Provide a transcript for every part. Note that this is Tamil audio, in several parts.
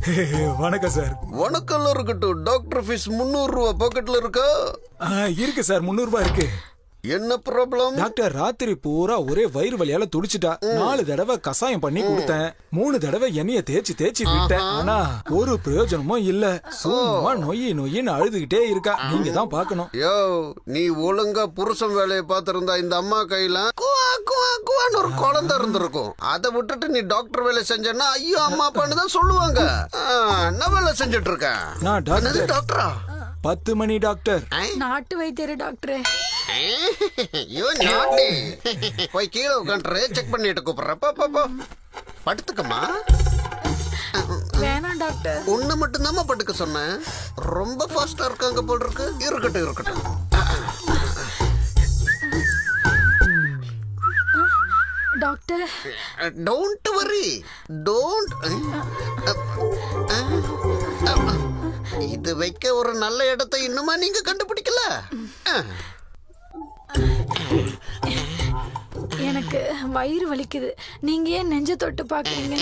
வணக்கம் சார். வணக்கம் இருக்கட்டும். டாக்டர் ஃபீஸ் 300 ரூபாய் பாக்கெட்ல இருக்கா? இருக்கு சார், 300 ரூபாய் இருக்கு. என்ன ப்ராப்ளம்? டாக்டர் ராத்திரி பூரா ஒரே வயிறு வலியால துடிச்சிட்டா. 4 தடவை கசாயம் பண்ணி கொடுத்தேன். 3 தடவை எண்ணெய தேய்ச்சி விட்டேன். ஆனா ஒரு பிரயோஜனமும் இல்ல. சும்மா நொய்யின்னு அழுதுகிட்டே இருக்கா. நீங்க தான் பாக்கணும். யோ, நீ ஒழுங்கா புருஷன் வேலையை பார்த்திருந்தா இந்த அம்மா கையில ஒரு குழந்தை இருந்திருக்கும். அதை விட்டுட்டு நீ டாக்டர் வேலை செஞ்சேன்னா ஐயோ அம்மா அப்பான்னு தான் சொல்லுவாங்க. நான் வேலை செஞ்சுட்டு இருக்கேன். நான் டாக்டரா? 10 மணி டாக்டர். நாட்டு வைத்தியர் டாக்டர். போய் கீழே உட்காந்து செக் பண்ணிட்டு கூப்பிடுற. படுத்துக்கமா. வேணாம் டாக்டர். ஒண்ணு மட்டும்தான் படுக்க சொன்னேன். ரொம்ப ஃபாஸ்டா இருக்காங்க போல் இருக்கு. இருக்கட்டும். Doctor don't worry. இது வைக்க ஒரு நல்ல இடத்தை இன்னுமா நீங்க கண்டுபிடிக்கல? எனக்கு வயிறு வலிக்குது. நீங்க ஏன் நெஞ்ச தொட்டு பாக்குறீங்க?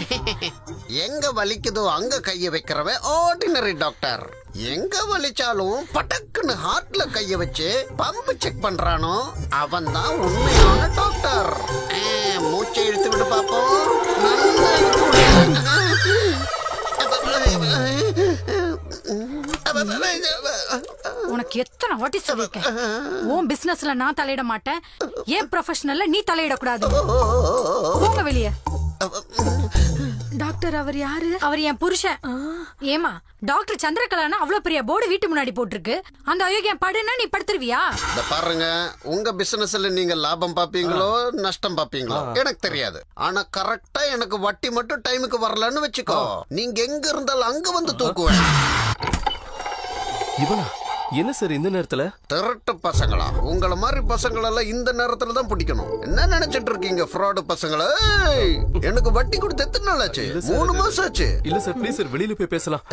எங்க வலிக்குதோ அங்க கைய வைக்கிறவன் ஆர்டினரி டாக்டர். எங்க வலிச்சாலும் பட்டக்குன்னு ஹார்ட்ல கைய வச்சு பம்பு செக் பண்றானோ அவன் தான் உண்மையான டாக்டர். மூச்சை இழுத்து விடு பாப்போம். உனக்கு எத்தனை வாட்டி சொல்லிருக்கேன், உன் பிசினஸ்ல நான் தலையிட மாட்டேன், ஏன் ப்ரொஃபஷனல்ல நீ தலையிடக்கூடாது. போங்க வெளியே. டாக்டர் அவர் யாரு? அவர் என் புருஷன். ஏமா டாக்டர் சந்திரகலானா அவ்வளவு பெரிய போர்டு வீட்டு முன்னாடி போட்டிருக்கு. அந்த அயோக்கியம் படுனா நீ படுத்துருவியா? பாருங்க, உங்க பிசினஸ்ல நீங்க லாபம் பாப்பீங்களோ நஷ்டம் பாப்பீங்களோ எனக்கு தெரியாது. ஆனா கரெக்டா எனக்கு வட்டி மட்டும் டைமுக்கு வரலன்னு வச்சுக்கோ, நீங்க எங்க இருந்தாலும் அங்க வந்து தூக்குவேன். இவனா என்ன சார் இந்த நேரத்துல? திருட்டு பசங்களா? உங்கள மாதிரி பசங்களெல்லாம் இந்த நேரத்துல தான் பிடிக்கணும். என்ன நினைச்சிட்டு இருக்கீங்க ஃப்ராடு பசங்களா? எனக்கு வட்டி கொடுத்து எத்தனை நாள் ஆச்சு? 3 மாசம் ஆச்சு. இல்ல சார், ப்ளீஸ் சார், வெளியில போய் பேசலாம்.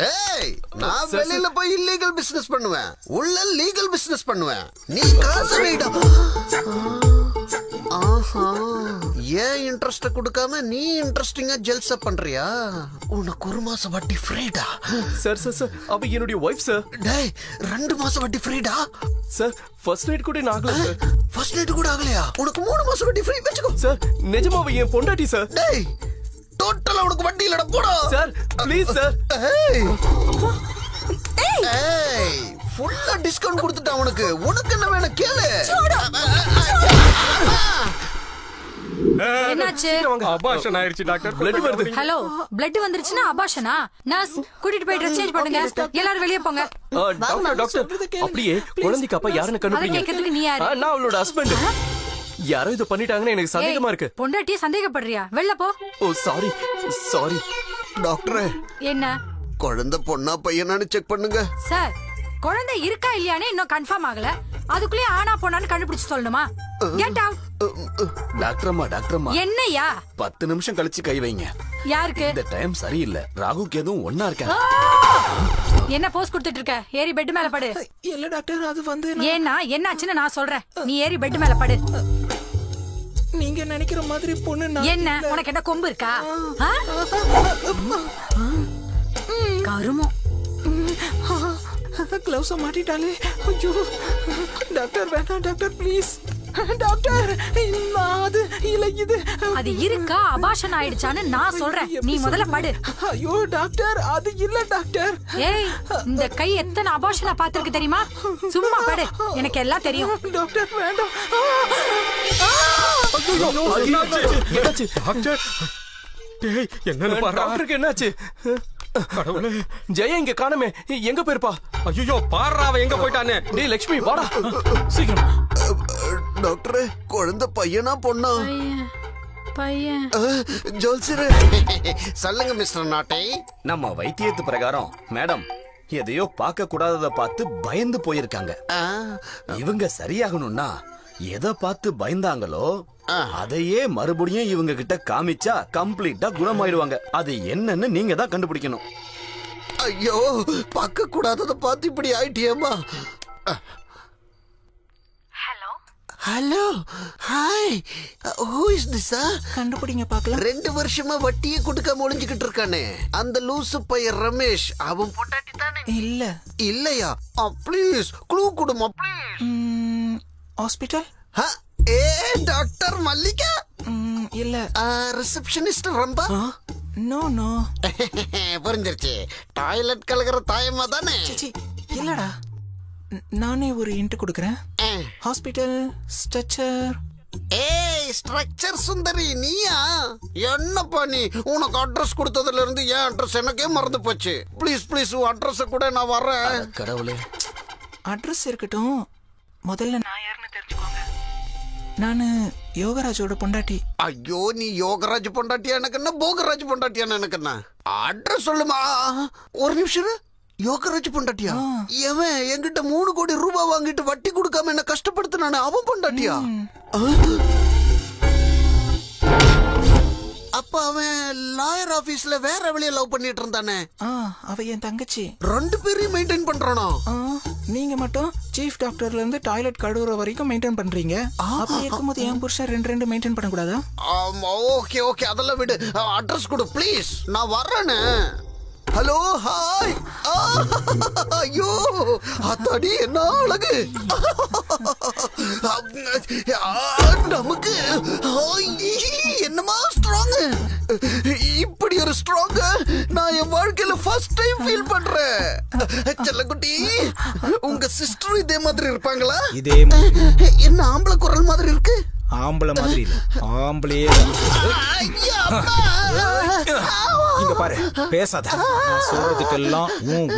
நான் வெளியில போய் இல்லீகல் பிசினஸ் பண்ணுவேன், உள்ள லீகல் பிசினஸ் பண்ணுவேன். நீ காசு வைடா. ஏன் இன்ட்ரெஸ்ட் கொடுக்காம நீ இன்ட்ரெஸ்டிங்கா ஜெல்சா பண்றியா? உனக்கு 1 மாசம் வட்டி ஃப்ரீடா. சார் அவ என்னுடைய வைஃப் சார். டேய், 2 மாசம் வட்டி ஃப்ரீடா சார். ஃபர்ஸ்ட் நைட் கூட ஆகல சார். ஃபர்ஸ்ட் நைட் கூட ஆகலையா? உனக்கு 3 மாசம் வட்டி ஃப்ரீ வெச்சுக்கோ சார். நிஜமாவே என் பொண்டாட்டி சார். டேய், டோட்டலா உனக்கு வட்டி இல்லடா, போடா சார். Please sir. ஏய், ஃபுல்லா டிஸ்கவுண்ட் கொடுத்துட்டா உனக்கு. உனக்கு என்ன வேணும் கேளு. என்னாச்சு? அபார்ஷன் ஆயிருச்சு டாக்டர். பிளட் வருது. ஹலோ, பிளட் வந்துருச்சுன்னா அபார்ஷனா? நர்ஸ் கூட்டிட்டு போய் ட்ரெஸ் சேஞ்ச் பண்ணுங்க. எல்லாரும் வெளியே போங்க. டாக்டர் அப்படியே குழந்தைக்கு அப்பா யாருன்னு கண்டுபிடிங்க. நீ யாரு? நான் அவளோட ஹஸ்பண்ட். யாரோ இத பண்ணிட்டாங்கன்னு எனக்கு சந்தேகமா இருக்கு. பொண்டாட்டியே சந்தேகப்படுறியா? வெளில போ. ஓ சாரி. டாக்டர், என்ன குழந்தை பொண்ணா பையனான்னு செக் பண்ணுங்க. சார், குழந்தை இருக்கா இல்லையானே இன்னும் கன்ஃபார்ம் ஆகல. அதுக்குள்ளே ஆனா பொண்ணான்னு கண்டுபிடிச்சு சொல்லணுமா? Get out. டாக்டர்மா என்னையா? 10 நிமிஷம் கழிச்சு கை வைங்க. யாருக்கு? இந்த டைம் சரியில்லை. ராகுக்கு எதுவும் ஒண்ணா இருக்கா? என்ன போஸ் கொடுத்துட்டு இருக்க? ஏறி பெட் மேல படு. இல்ல டாக்டர், அது வந்து ஏன்னா என்னாச்சுன்னு நான் சொல்றேன். நீ ஏறி பெட் மேல படு. நீங்க நினைக்கிற மாதிரி பொண்ணு என்ன? உனக்கு என்ன கொம்பு இருக்கா? கருமம். கிளவுஸ மாட்டிட்டாலே. ஐயோ டாக்டர், வேண்டாம் டாக்டர், ப்ளீஸ் டாக்டர். அது இல்ல, இது அது இருக்கா அபார்ஷன் ஆயிடுச்சான்னு நான் சொல்றேன். நீ முதல்ல படு. ஐயோ டாக்டர், அது இல்ல டாக்டர். ஏய், இந்த கை எத்தனை அபார்ஷனா பாத்துருக்கு தெரியுமா? சும்மா படு, எனக்கு எல்லாம் தெரியும். டாக்டர் வேண்டாம். என்னாச்சு டாக்டர்? டேய், என்னன்னு பாரு. டாக்டருக்கு என்னாச்சு? கடவுளே, ஜெயா இங்க காணமே. எங்க போயிருப்பா? ஐயோ பாரு, அவ எங்க போயிட்டானே. டேய் லட்சுமி, வாடா சீக்கிரம். டாக்டர், குழந்தை பையனா பொண்ணா? பையன். ஜோல்சிரு சொல்லுங்க மிஸ்டர் நாட்டை. நம்ம வைத்தியத்து பிரகாரம் மேடம் எதையோ பார்க்க கூடாதத பார்த்து பயந்து போயிருக்காங்க. இவங்க சரியாகணும்னா எதை பார்த்து பயந்தாங்களோ அதையே மறுபடியும் இவங்க கிட்ட காமிச்சா கம்ப்ளீட்டா குணமாயிடுவாங்க. அது என்னன்னு நீங்க தான் கண்டுபிடிக்கணும். ஐயோ, பார்க்க கூடாதத பார்த்து இப்படி ஆயிட்டியேமா. Hello, hello hi who is this கண்டுபிடிங்க பார்க்கலாம். 2 வருஷமா வட்டியே கொடுக்காம ஒளிஞ்சுக்கிட்டு இருக்கானே அந்த லூசு பையன் ரமேஷ். அவன் பொண்டாட்டி தானே? இல்ல. இல்லையா? ப்ளீஸ் க்ளூ கொடுமா ப்ளீஸ். ஹாஸ்பிட்டல்? ஏ டாக்டர் மல்லிகா? இல்ல. ரிசப்ஷனிஸ்ட் ரம்பா? No no. புரிஞ்சிருச்சு. டாய்லெட் கலக்கிற தாயமா தானே? சிச்சி இல்லடா. நானே ஒரு இன்ட் கொடுக்கறேன். Hospital stretcher. ஏய் ஸ்ட்ரக்சர் சுந்தரி நீயா? என்னப்பா நீ? உனக்கு அட்ரஸ் கொடுத்ததுல இருந்து ஏன் அட்ரஸ் எனக்கே மறந்து போச்சு. ப்ளீஸ் ப்ளீஸ் உன் அட்ரஸ் கூட நான் வரேன். கடவுளே. அட்ரஸ் இருக்கட்டும், முதல்ல நான் யாருன்னு தெரிஞ்சுக்கோங்க. நானு யோகராஜோட பொண்டாட்டி. ஐயோ நீ யோகராஜ் பொண்டாட்டியா எனக்கு என்ன, போகராஜ் பொண்டாட்டியா எனக்கு என்ன? அட்ரஸ் சொல்லுமா. ஒரு நிமிஷம். யோகராஜ் பொண்டாட்டியா? எவன் என்கிட்ட 3 கோடி ரூபாய் வாங்கிட்டு வட்டி கொடுக்காம என்ன கஷ்டப்படுத்தினானே அவன் பொண்டாட்டியா? அப்ப அவன் லாயர் ஆபீஸ்ல வேற வழிய லவ் பண்ணிட்டு இருந்தானே. அவ என் தங்கச்சி. 2 பேரையும் மெயின்டைன் பண்றானோ? நீங்க மட்டும் சீஃப் டாக்டர்ல இருந்து டாய்லெட் கழுவுற வரைக்கும் மெயின்டைன் பண்றீங்க. அப்படி இருக்கும்போது என் புருஷன் 2 மெயின்டைன் பண்ண கூடாதா? ஓகே ஓகே அதெல்லாம் விடு. அட்ரஸ் கொடு ப்ளீஸ், நான் வர்றேனே. Hello hi. ஐயோ அத்தாடி என்ன அழகு. நமக்கு என்னமா ஸ்ட்ராங். இப்படி ஒரு ஸ்ட்ராங் நான் என் வாழ்க்கையில ஃபர்ஸ்ட் டைம் ஃபீல் பண்றேன். செல்லக்குட்டி உங்க சிஸ்டர் இதே மாதிரி இருப்பாங்களா? இதே என்ன ஆம்பளை குரல் மாதிரி இருக்கு? ஆம்பளை மாதிரி இல்ல, ஆம்பளையே. இங்க பாரு, பேசாத. நான் சொல்றதுக்கெல்லாம்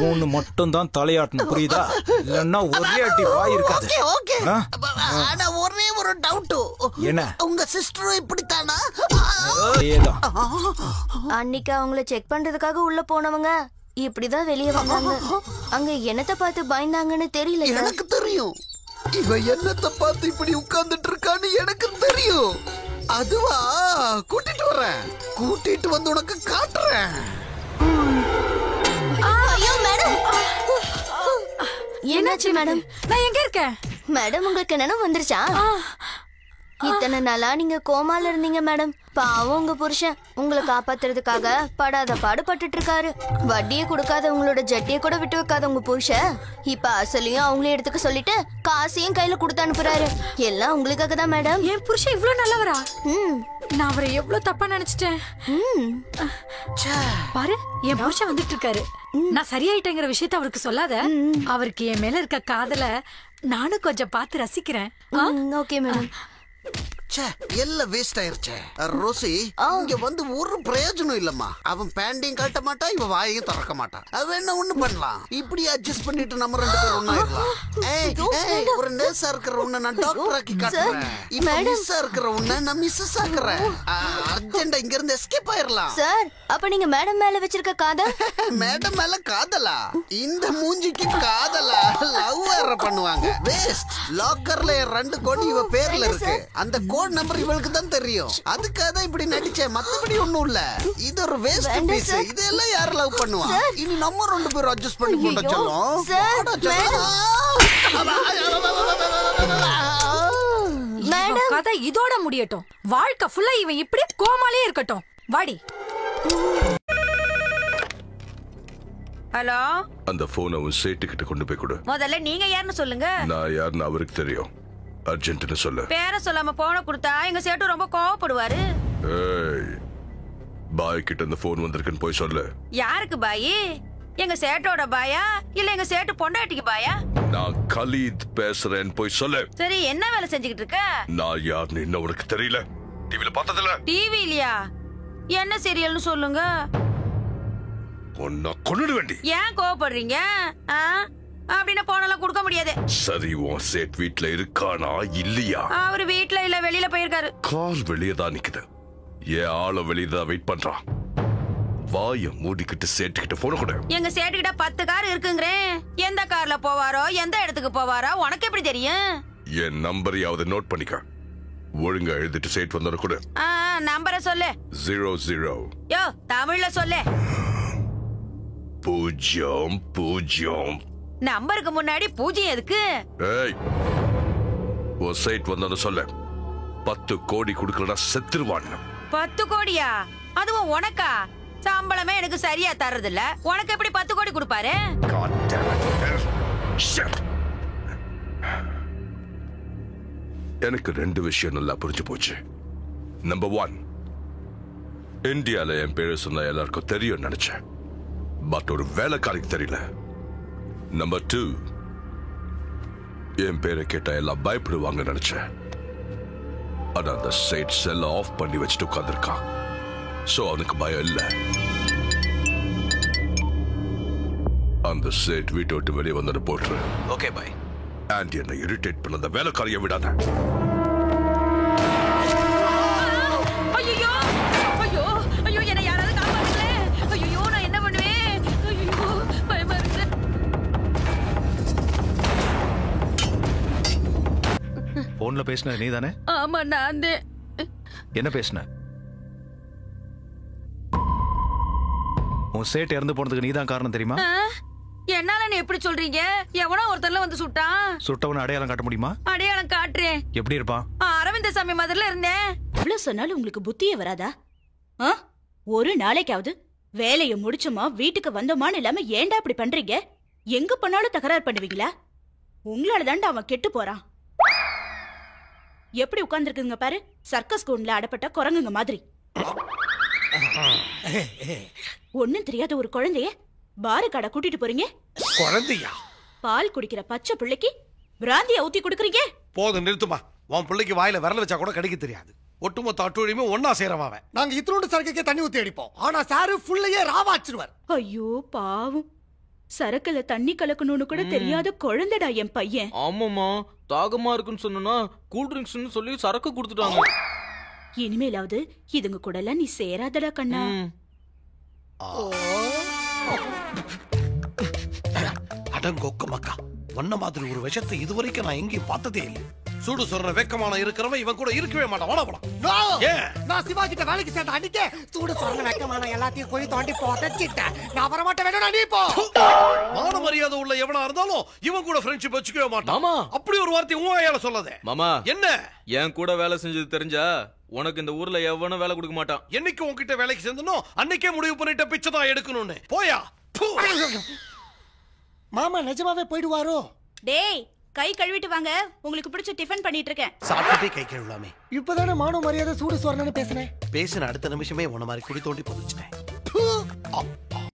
ஊன்னு மட்டும் தான் தலையாட்டணும், புரியுதா? இல்லன்னா ஒரே அடி வாய் இருக்காது. ஆனா ஒரே ஒரு டவுட். என்ன? உங்க சிஸ்டர் இப்படித்தானா? ஏதான் அன்னைக்கு அவங்கள செக் பண்றதுக்காக உள்ள போனவங்க இப்படிதான் வெளியே வந்தாங்க. அங்க என்னத்தை பார்த்து பயந்தாங்கன்னு தெரியல. எனக்கு தெரியும். இவ என்னத்தை பார்த்து இப்படி உட்கார்ந்துட்டு இருக்கான்னு எனக்கு தெரியும். அதுவா? கூட்டிட்டு வரேன். கூட்டிட்டு வந்து உனக்கு காட்டுறேன். ஐயோ மேடம். என்னாச்சு மேடம்? நான் எங்க இருக்கேன்? மேடம் உங்களுக்கு நினைவு வந்துருச்சா? இத்தனை நாளா நீங்க கோமால இருந்தீங்க மேடம். பாவம் உங்க புருஷன் உங்களை காப்பாத்துறதுக்காக படாத பாடுபட்டுட்டு இருக்காரு. வட்டியை கொடுக்காத உங்களோட ஜட்டியை கூட விட்டு வைக்காத உங்க புருஷன் இப்ப அசலையும் அவங்களே எடுத்துக்க சொல்லிட்டு காசையும் கையில கொடுத்து அனுப்புறாரு. எல்லாம் உங்களுக்காக தான் மேடம். என் புருஷன் இவ்வளவு நல்லவரா? நான் அவரை எவ்வளவு தப்பா நினைச்சிட்டேன். பாரு என் புருஷன் வந்துட்டு இருக்காரு. நான் சரியாயிட்டேங்கிற விஷயத்த அவருக்கு சொல்லாத. அவருக்கு என் மேல இருக்க காதல நானும் கொஞ்சம் பார்த்து ரசிக்கிறேன். Okay madam. எல்லாம் வேஸ்ட் ஆயிருச்சே. ரோசி இங்க வந்து ஒரு பிரயோஜனம் இல்லம்மா. அவன் பேண்டையும் கட்ட மாட்டான், இவன் வாயையும் திறக்க மாட்டான். அவன் என்ன ஒண்ணு பண்ணலாம், இப்படி அட்ஜஸ்ட் பண்ணிட்டு நம்ம 2 பேரும் ஒண்ணாயிரலாம். ஒரு நர்ஸா இருக்கிற உன்னை நான் டாக்டர் ஆக்கி காட்டுறேன். இப்ப மிஸ்ஸா இருக்கிற உன்னை நான் மிஸ்ஸஸ் ஆக்குறேன். அர்ஜென்டா இங்க இருந்து எஸ்கேப் ஆயிரலாம். சார் அப்ப நீங்க மேடம் மேல வச்சிருக்க காதல்? மேடம் மேல காதலா? இந்த மூஞ்சிக்கு காதலா? லவ் வேற பண்ணுவாங்க. வேஸ்ட். லாக்கர்ல 2 கோடி இவ பேர்ல இருக்கு. அந்த கோட் நம்பர் இவளுக்கு தான் தெரியும். அதுக்காக தான் இப்படி நடிச்சேன், மத்தபடி ஒண்ணும் இல்ல. இது ஒரு வேஸ்ட் பீஸ். இதெல்லாம் யார் லவ் பண்ணுவா? இனி நம்ம 2 பேரும் அட்ஜஸ்ட் பண்ணி போட சொல்லும். மேடம் கதை இதோட முடியட்டும். வாழ்க்கை ஃபுல்லா இவன் இப்படி கோமாலே இருக்கட்டும். வாடி. ஹலோ, அந்த போன் அவன் சேட்டுக்கிட்ட கொண்டு போய் கொடு. முதல்ல நீங்க யாருன்னு சொல்லுங்க. நான் யாருன்னு அவருக்கு தெரியும். அர்ஜென்ட்னு சொல்லு. பேரை சொல்லாம போன கொடுத்தா எங்க சேட்டு ரொம்ப கோவப்படுவாரு. ஏய், பாய் கிட்ட இந்த போன் வந்திருக்குன்னு போய் சொல்லு. யாருக்கு பாய்? எங்க சேட்டோட பாயா இல்ல எங்க சேட்டு பொண்டாட்டிக்கு பாயா? நான் கலீத் பேசுறேன்னு போய் சொல்லு. சரி, என்ன வேலை செஞ்சுக்கிட்டு இருக்க? நான் யாருன்னு இன்னும் உனக்கு தெரியல. டிவில பார்த்ததில்ல? டிவி இல்லையா? என்ன சீரியல்னு சொல்லுங்க. உன்னை கொன்னுட வேண்டி. ஏன் கோவப்படுறீங்க? அப்படின்னா போனெல்லாம் கொடுக்க முடியாது. சரி, உன் சேட் வீட்ல இருக்கானா இல்லையா? அவரு வீட்ல இல்ல, வெளியில போயிருக்காரு. கார் வெளியே தான் நிக்குது. ஏன் ஆள வெளியே தான் வெயிட் பண்றான். வாய மூடிக்கிட்டு சேட்டுக்கிட்ட போன கூட. எங்க சேட்டுக்கிட்ட 10 கார் இருக்குங்கிறேன். எந்த கார்ல போவாரோ எந்த இடத்துக்கு போவாரோ உனக்கு எப்படி தெரியும்? என் நம்பரையாவது நோட் பண்ணிக்க. ஒழுங்கா எழுதிட்டு சேட் வந்தோட கூட. நம்பரை சொல்லு. 00. யோ தமிழ்ல சொல்லு. 0 0. நம்பருக்கு முன்னாடி 0 எதுக்கு? ஏய், ஒரு சைட் வந்தோன்னு சொல்ல 10 கோடி கொடுக்கலடா செத்துருவான். 10 கோடியா? அதுவும் உனக்கா? சம்பளமே எனக்கு சரியா தர்றது இல்ல, உனக்கு எப்படி 10 கோடி கொடுப்பாரு? எனக்கு 2 விஷயம் நல்லா புரிஞ்சு போச்சு. நம்பர் 1, இந்தியால என் பேரு சொன்ன எல்லாருக்கும் தெரியும் நினைச்சேன், பட் ஒரு வேலைக்காரிக்கு தெரியல. நம்பர் 2, என் பேரை கேட்டா எல்லாம் பயப்படுவாங்க நினைச்சேன். ஆனா அந்த சைட் செல்ல ஆஃப் பண்ணி வச்சுட்டு உட்கார்ந்திருக்கான். சோ அவனுக்கு பயம் இல்ல. அந்த சைட் வீட்டை விட்டு வெளியே வந்து போட்டுரு. Okay bye. ஆண்டி என்னை இரிட்டேட் பண்ண அந்த வேலைக்காரியை விடாத. ஐயோ ஐயோ ஐயோ, என்ன யாராவது காப்பாத்துங்களே. ஐயோ நான் என்ன பண்ணுவேன்? ஐயோ பயமா இருக்கு. போன்ல பேசின நீ தானே? ஆமா நான் தான். என்ன பேசின? உன் சேட் இறந்து போனதுக்கு நீ தான் காரணம் தெரியுமா? என்னால நீ எப்படி சொல்றீங்க? எவனோ ஒருத்தர்ல வந்து சுட்டான். சுட்டவன அடையாளம் காட்ட முடியுமா? அடையாளம் காட்டுறேன். எப்படி இருப்பான்? அரவிந்த சாமி மாதிரில இருந்தேன். இவ்வளவு சொன்னாலும் உங்களுக்கு புத்தியே வராதா? ஒரு நாளைக்காவது வேலையை முடிச்சோமா வீட்டுக்கு வந்தோமான்னு இல்லாம ஏன்டா இப்படி பண்றீங்க? எங்க பண்ணாலும் தகராறு பண்ணுவீங்களா? உங்களால தாண்டா அவன் கெட்டு போறான். எப்படி உட்கார்ந்துருக்குங்க பாரு, சர்க்கஸ் கூண்ல அடப்பட்ட குரங்குங்க மாதிரி. ஒண்ணும் தெரியாத ஒரு குழந்தைய பாரு கடை கூட்டிட்டு போறீங்க. குழந்தையா? பால் குடிக்கிற பச்சை பிள்ளைக்கு பிராந்திய ஊத்தி கொடுக்குறீங்க. போதும் நிறுத்துமா. உன் பிள்ளைக்கு வாயில விரல வச்சா கூட கடிக்க தெரியாது. ஒட்டுமொத்த அட்டுழியுமே ஒன்னா சேரவாவன். நாங்க இத்தனோண்டு சரக்குக்கே தண்ணி ஊத்தி அடிப்போம். ஆனா சாரு ஃபுல்லையே ராவாச்சிருவார். ஐயோ பாவம், சரக்குல தண்ணி கலக்கணும்னு கூட தெரியாத குழந்தைடா என் பையன். ஆமாமா, தாகமா இருக்குன்னு சொன்னா கூல் ட்ரிங்க்ஸ்னு சொல்லி சரக்கு கொடுத்துட்டாங்க. இனிமேலாவது இதுங்க கூட எல்லாம் நீ சேராதடா கண்ணா. அடங்கொக்க மக்கா, ஒன்ன மாதிரி ஒரு விஷத்தை இதுவரைக்கும் நான் எங்கேயும் பார்த்ததே இல்லை. சூடு சொல்ற வெக்கமான இருக்கிறவன் இவன் கூட இருக்கவே மாட்டான். வாடா போடா. நான் சிவா கிட்ட வேலைக்கு சேர்ந்த அன்னைக்கே சூடு சொல்ற வெக்கமான எல்லாத்தையும் குழி தோண்டி போட்டுட்டேன். நான் வர மாட்டேன், வேணும் நீ போ. மான மரியாதை உள்ள எவனா இருந்தாலும் இவன் கூட ஃப்ரெண்ட்ஷிப் வச்சுக்கவே மாட்டான். அப்படி ஒரு வார்த்தை உன் வாயால சொல்லாதே. மாமா என்ன? என் கூட வேலை செஞ்சது தெரிஞ்சா உனக்கு இந்த ஊர்ல எவனும் வேலை கொடுக்க மாட்டான். என்னைக்கு உன்கிட்ட வேலைக்கு சேர்ந்தனோ அன்னைக்கே முடிவு பண்ணிட்ட பிச்சை தான் எடுக்கணும்னு. போயா. மாமா நிஜமாவே போயிடுவாரோ? டேய் கை கழுவிட்டு வாங்க, உங்களுக்கு பிடிச்ச டிஃபன் பண்ணிட்டு இருக்கேன். சாப்பிட்டே கை கழுவலாமே. இப்பதானே மான மரியாதை சூடு சொரணன்னு பேசினேன். பேசின அடுத்த நிமிஷமே உன மாதிரி குடி தோண்டி புதைச்சிட்டேன்.